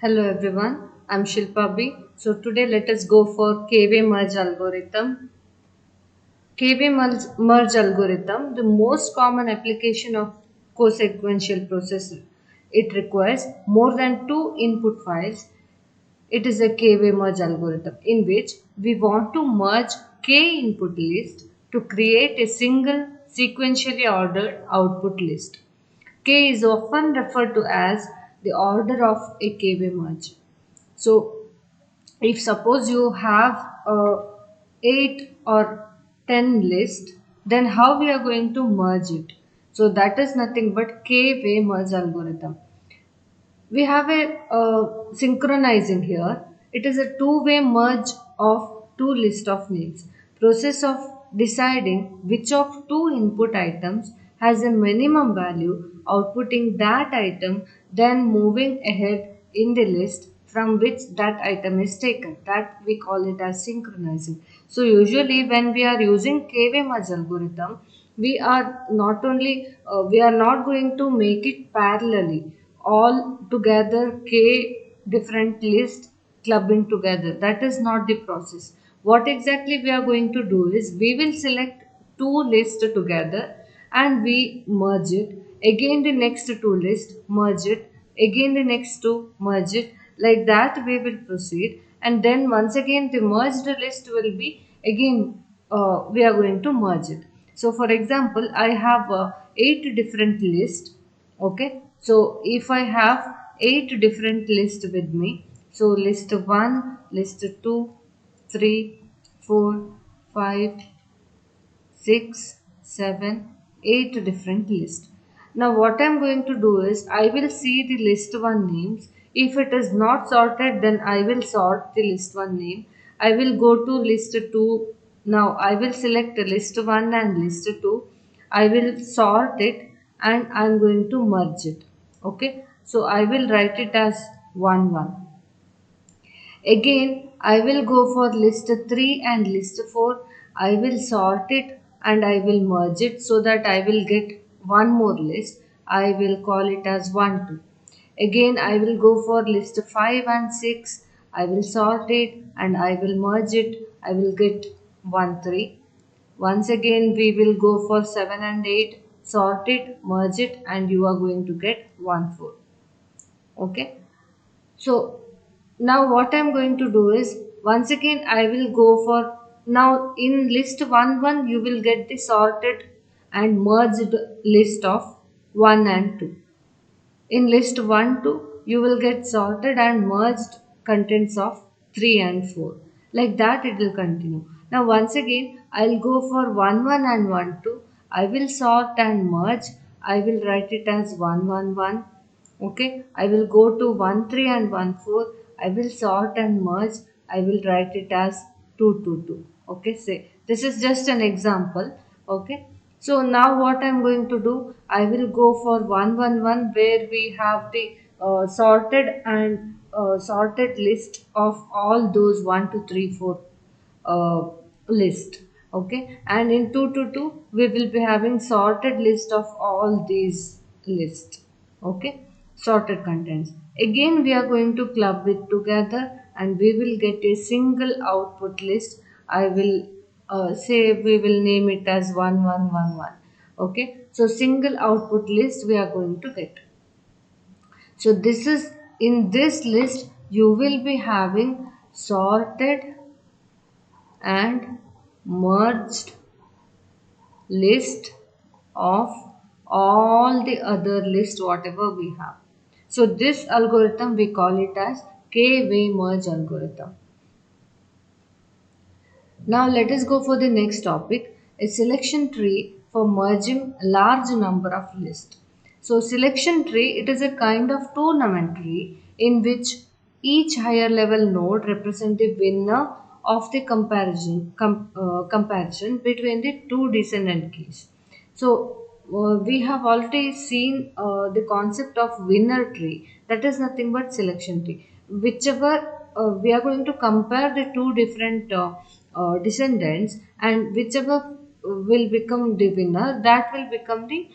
Hello everyone, I'm Shilpa B. So today let us go for KV merge algorithm. KV merge algorithm, the most common application of co-sequential processor. It requires more than two input files. It is a KV merge algorithm in which we want to merge K input list to create a single sequentially ordered output list. K is often referred to as the order of a KV merge. So if suppose you have a 8 or 10 list, then how we are going to merge it? So that is nothing but k-way merge algorithm. We have a synchronizing here. It is a two-way merge of two list of names. Process of deciding which of two input items has a minimum value, outputting that item, then moving ahead in the list from which that item is taken. That we call it as synchronizing. So usually when we are using k-way merge algorithm, we are not going to make it parallelly all together k different lists clubbing together. That is not the process. What exactly we are going to do is we will select two lists together and we merge it. Again the next two lists merge it. Again the next two merge it. Like that we will proceed, and then once again the merged list will be again we are going to merge it. So for example, I have eight different lists. Okay, so if I have eight different lists with me, so list 1, list 2, 3, 4, 5, 6, 7, 8 different lists. Now what I am going to do is I will see the list 1 names. If it is not sorted, then I will sort the list 1 name. I will go to list 2. Now I will select list 1 and list 2. I will sort it and I am going to merge it. Okay. So I will write it as 1 1. Again, I will go for list 3 and list 4. I will sort it and I will merge it so that I will get one more list. I will call it as 1 2. Again, I will go for list 5 and 6. I will sort it and I will merge it. I will get 1 3. Once again, we will go for 7 and 8. Sort it, merge it, and you are going to get 1 4. Okay. So now what I'm going to do is once again I will go for, now in list 1 1 you will get the sorted and merged list of 1 and 2. In list 1 2 you will get sorted and merged contents of 3 and 4. Like that it will continue. Now once again I'll go for 1 1 and 1 2. I will sort and merge. I will write it as 1 1 1. Okay, I will go to 1 3 and 1 4. I will sort and merge. I will write it as 2 2 2. Okay, say this is just an example. Okay, so now what I'm going to do, I will go for 1 1 1 where we have the sorted list of all those 1 2 3 4 list. Okay, and in 2 2 2 we will be having sorted list of all these lists. Okay, sorted contents. Again we are going to club it together and we will get a single output list. I will say we will name it as 1111. Okay, so single output list we are going to get. So this is, in this list you will be having sorted and merged list of all the other list whatever we have. So this algorithm we call it as k-way merge algorithm. Now let us go for the next topic, a selection tree for merging a large number of lists. So selection tree, it is a kind of tournament tree in which each higher level node represents the winner of the comparison between the two descendant keys. So we have already seen the concept of winner tree. That is nothing but selection tree. Whichever we are going to compare the two different descendants, and whichever will become the winner, that will become the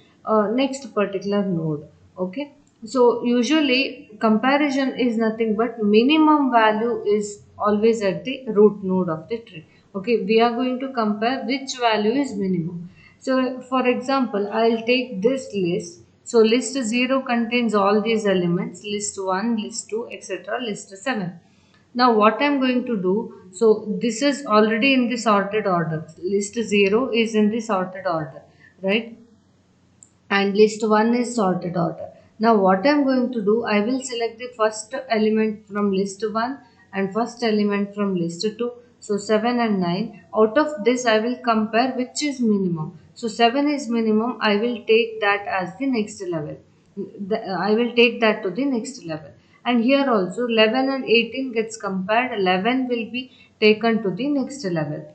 next particular node. Okay. So usually comparison is nothing but minimum value is always at the root node of the tree. Okay, we are going to compare which value is minimum. So for example, I'll take this list. So list 0 contains all these elements, list 1, list 2, etc., list 7. Now what I'm going to do, so this is already in the sorted order. List 0 is in the sorted order, right? And list 1 is sorted order. Now what I am going to do, I will select the first element from list 1 and first element from list 2. So 7 and 9. Out of this I will compare which is minimum. So 7 is minimum, I will take that as the next level. I will take that to the next level. And here also 11 and 18 gets compared, 11 will be taken to the next level.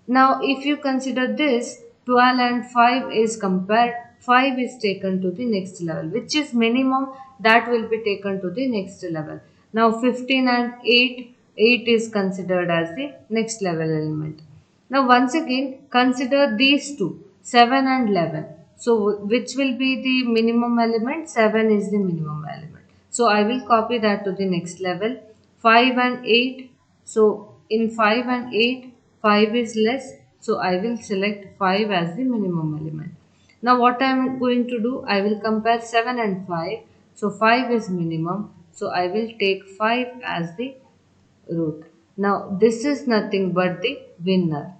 Now, if you consider this, 12 and 5 is compared, 5 is taken to the next level, which is minimum, that will be taken to the next level. Now, 15 and 8, 8 is considered as the next level element. Now, once again, consider these two, 7 and 11. So, which will be the minimum element? 7 is the minimum element. So, I will copy that to the next level. 5 and 8. So, in 5 and 8, 5 is less. So, I will select 5 as the minimum element. Now, what I am going to do? I will compare 7 and 5. So, 5 is minimum. So, I will take 5 as the root. Now, this is nothing but the winner.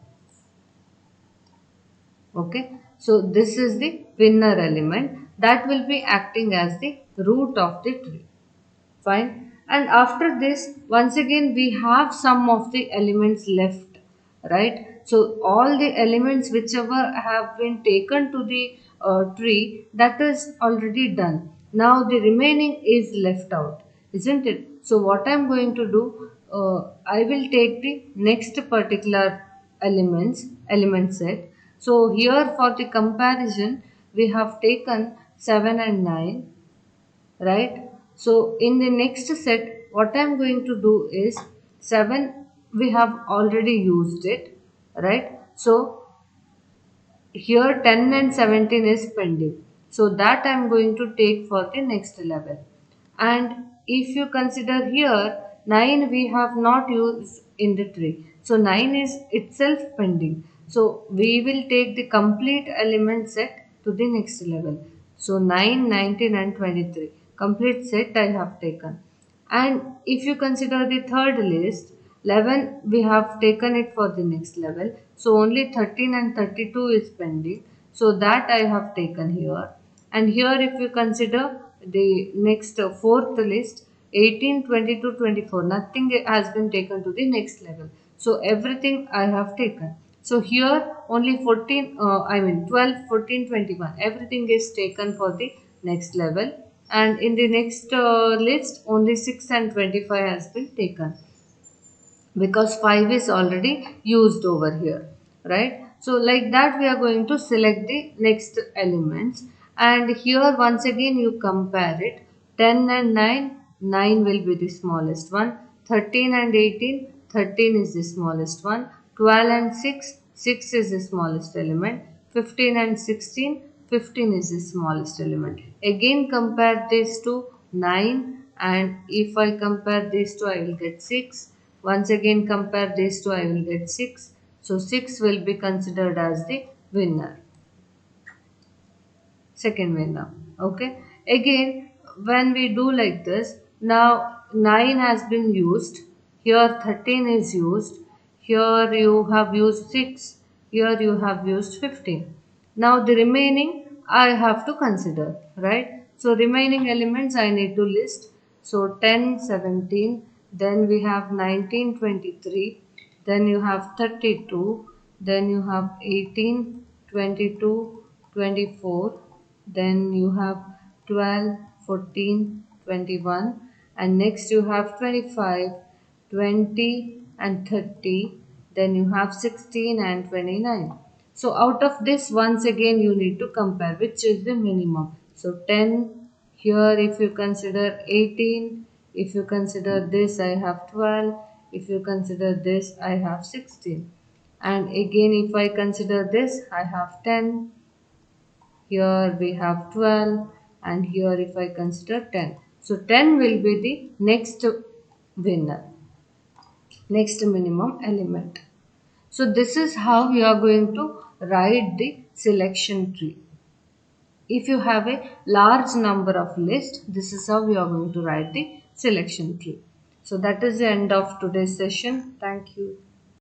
Okay, so this is the winner element that will be acting as the root of the tree. Fine. And after this, once again we have some of the elements left, right? So all the elements whichever have been taken to the tree, that is already done. Now the remaining is left out, isn't it? So what I'm going to do, I will take the next particular element set. So here for the comparison, we have taken 7 and 9, right? So in the next set, what I'm going to do is 7 we have already used it, right? So here 10 and 17 is pending, so that I'm going to take for the next level. And if you consider here 9 we have not used in the tree, so 9 is itself pending, so we will take the complete element set to the next level. So 9, 19 and 23 complete set I have taken. And if you consider the third list, 11 we have taken it for the next level. So only 13 and 32 is pending. So that I have taken here. And here if you consider the next fourth list, 18, 22, 24, nothing has been taken to the next level. So everything I have taken. So here only 14, 12, 14, 21, everything is taken for the next level. And in the next list only 6 and 25 has been taken, because 5 is already used over here, right? So like that we are going to select the next elements. And here once again you compare it. 10 and 9, 9 will be the smallest one. 13 and 18, 13 is the smallest one. 12 and 6, 6 is the smallest element. 15 and 16, 15 is the smallest element. Again compare these two, 9, and if I compare these two I will get 6. Once again compare these two I will get 6. So 6 will be considered as the winner, second winner. Okay, again when we do like this, now 9 has been used, here 13 is used, here you have used 6, here you have used 15. Now the remaining I have to consider, right? So remaining elements I need to list. So 10, 17, then we have 19, 23, then you have 32, then you have 18, 22, 24, then you have 12, 14, 21, and next you have 25, 20 and 30, then you have 16 and 29. So out of this once again you need to compare which is the minimum. So 10, here if you consider 18, if you consider this I have 12, if you consider this I have 16, and again if I consider this I have 10, here we have 12, and here if I consider 10. So 10 will be the next winner, next minimum element. So this is how you are going to write the selection tree. If you have a large number of lists, this is how you are going to write the selection tree. So that is the end of today's session. Thank you.